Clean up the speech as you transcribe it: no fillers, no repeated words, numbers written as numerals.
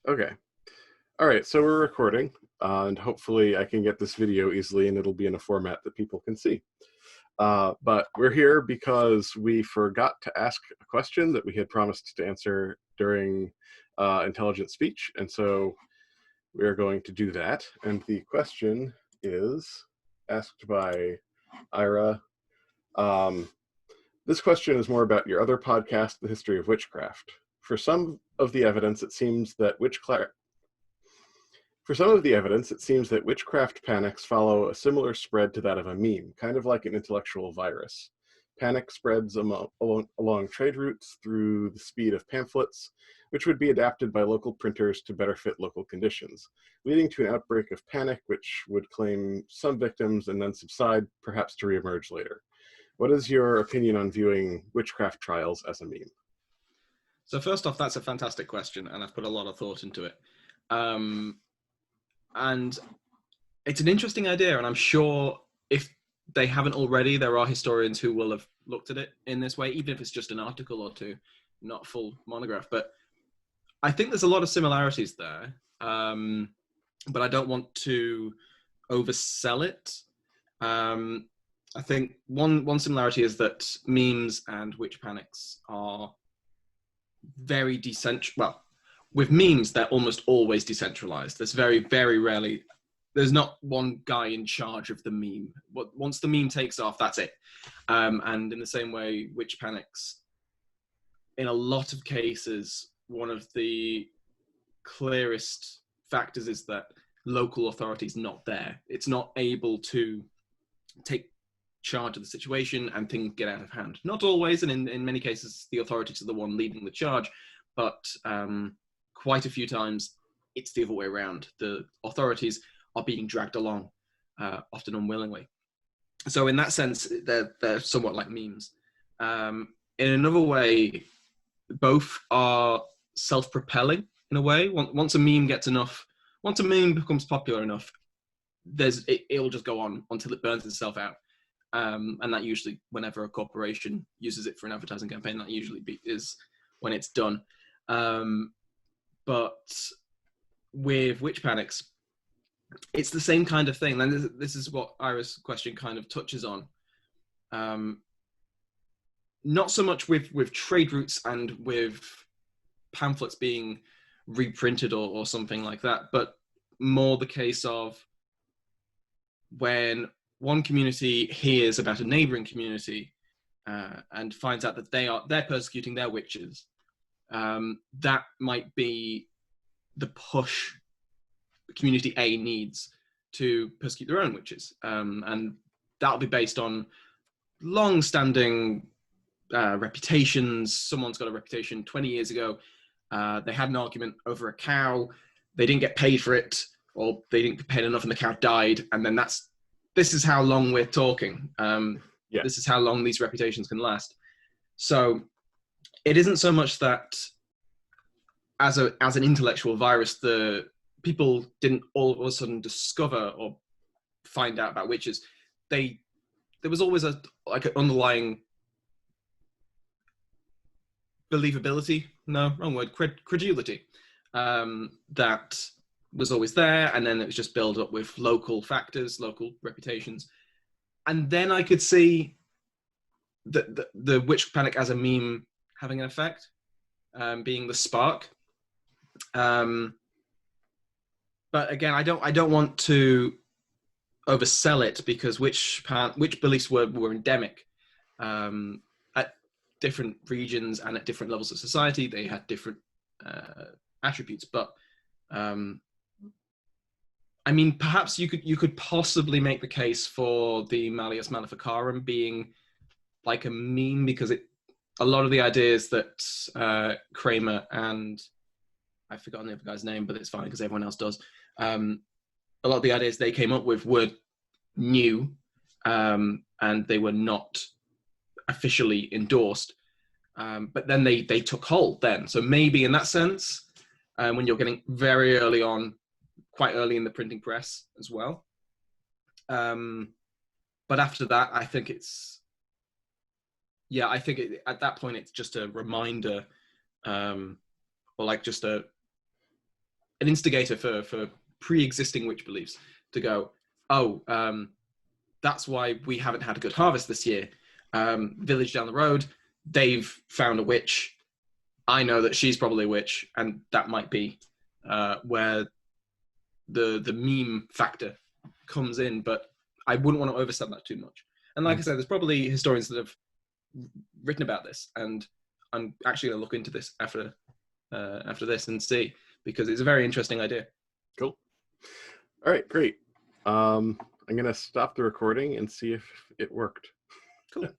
Okay. All right. So we're recording, and hopefully I can get this video easily, and it'll be in a format that people can see. But we're here because we forgot to ask a question that we had promised to answer during intelligent speech, and so we are going to do that. And the question is asked by Ira. This question is more about your other podcast, The History of Witchcraft. For some of the evidence, it seems that witchcraft panics follow a similar spread to that of a meme, kind of like an intellectual virus. Panic spreads along trade routes through the speed of pamphlets, which would be adapted by local printers to better fit local conditions, leading to an outbreak of panic which would claim some victims and then subside, perhaps to reemerge later. What is your opinion on viewing witchcraft trials as a meme? So first off, that's a fantastic question, and I've put a lot of thought into it. And it's an interesting idea, and I'm sure if they haven't already, there are historians who will have looked at it in this way, even if it's just an article or two, not a full monograph. But I think there's a lot of similarities there, but I don't want to oversell it. I think one similarity is that memes and witch panics are very decentralized. Well, with memes, they're almost always decentralized. There's very, very rarely, there's not one guy in charge of the meme. Once the meme takes off, that's it. And in the same way, witch panics, in a lot of cases, one of the clearest factors is that local authority is not there. It's not able to take charge of the situation and things get out of hand. Not always, and in many cases, the authorities are the one leading the charge, but quite a few times, it's the other way around. The authorities are being dragged along, often unwillingly. So in that sense, they're somewhat like memes. In another way, both are self-propelling in a way. Once a meme becomes popular enough, it'll just go on until it burns itself out. And that usually, whenever a corporation uses it for an advertising campaign, that usually is when it's done. But with witch panics, it's the same kind of thing. And this is what Ira's question kind of touches on. Not so much with trade routes and with pamphlets being reprinted or something like that, but more the case of when one community hears about a neighboring community and finds out that they're persecuting their witches. That might be the push community A needs to persecute their own witches. And that'll be based on long-standing reputations. Someone's got a reputation 20 years ago. They had an argument over a cow. They didn't get paid for it, or they didn't get paid enough and the cow died. And then this is how long we're talking. This is how long these reputations can last. So it isn't so much that as an intellectual virus, the people didn't all of a sudden discover or find out about witches. There was always an underlying believability. No, wrong word. Credulity. That was always there, and then it was just built up with local factors, local reputations. And then I could see the witch panic as a meme having an effect, being the spark. But again, I don't want to oversell it, because witch beliefs were endemic at different regions and at different levels of society. They had different attributes, but I mean, perhaps you could possibly make the case for the Malleus Maleficarum being like a meme, because a lot of the ideas that Kramer and I've forgotten the other guy's name, but it's fine because everyone else does. A lot of the ideas they came up with were new, and they were not officially endorsed. But then they took hold then. So maybe in that sense, when you're getting very early on, quite early in the printing press as well. But after that, I think at that point, it's just a reminder, or like just an instigator for pre-existing witch beliefs to go, oh, that's why we haven't had a good harvest this year. Village down the road, they've found a witch. I know that she's probably a witch, and that might be where the meme factor comes in. But I wouldn't want to overstep that too much. And like I said, there's probably historians that have written about this, and I'm actually going to look into this after this and see, because it's a very interesting idea. Cool. All right, great. I'm going to stop the recording and see if it worked. Cool.